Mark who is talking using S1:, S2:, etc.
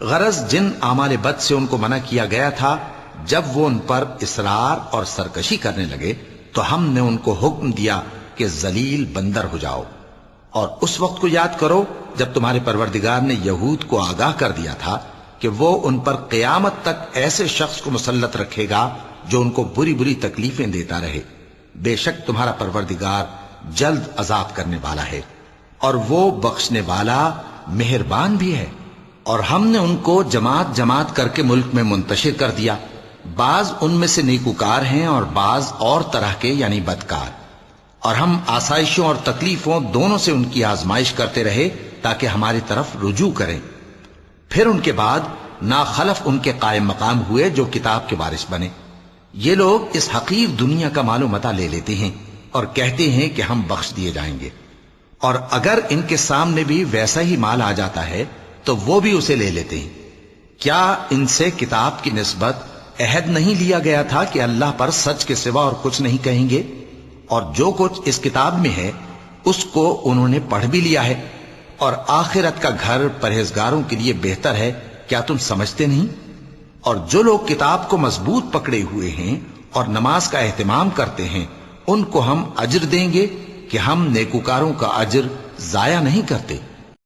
S1: غرض جن اعمال بد سے ان کو منع کیا گیا تھا، جب وہ ان پر اصرار اور سرکشی کرنے لگے تو ہم نے ان کو حکم دیا کہ ذلیل بندر ہو جاؤ۔ اور اس وقت کو یاد کرو جب تمہارے پروردگار نے یہود کو آگاہ کر دیا تھا کہ وہ ان پر قیامت تک ایسے شخص کو مسلط رکھے گا جو ان کو بری بری تکلیفیں دیتا رہے۔ بے شک تمہارا پروردگار جلد عذاب کرنے والا ہے، اور وہ بخشنے والا مہربان بھی ہے۔ اور ہم نے ان کو جماعت جماعت کر کے ملک میں منتشر کر دیا، بعض ان میں سے نیکوکار ہیں اور بعض اور طرح کے یعنی بدکار، اور ہم آسائشوں اور تکلیفوں دونوں سے ان کی آزمائش کرتے رہے تاکہ ہماری طرف رجوع کریں۔ پھر ان کے بعد ناخلف ان کے قائم مقام ہوئے جو کتاب کے وارث بنے۔ یہ لوگ اس حقیر دنیا کا مال و متاع لے لیتے ہیں اور کہتے ہیں کہ ہم بخش دیے جائیں گے، اور اگر ان کے سامنے بھی ویسا ہی مال آ جاتا ہے تو وہ بھی اسے لے لیتے ہیں۔ کیا ان سے کتاب کی نسبت عہد نہیں لیا گیا تھا کہ اللہ پر سچ کے سوا اور کچھ نہیں کہیں گے؟ اور جو کچھ اس کتاب میں ہے اس کو انہوں نے پڑھ بھی لیا ہے، اور آخرت کا گھر پرہیزگاروں کے لیے بہتر ہے، کیا تم سمجھتے نہیں؟ اور جو لوگ کتاب کو مضبوط پکڑے ہوئے ہیں اور نماز کا اہتمام کرتے ہیں ان کو ہم اجر دیں گے کہ ہم نیکوکاروں کا اجر ضائع نہیں کرتے۔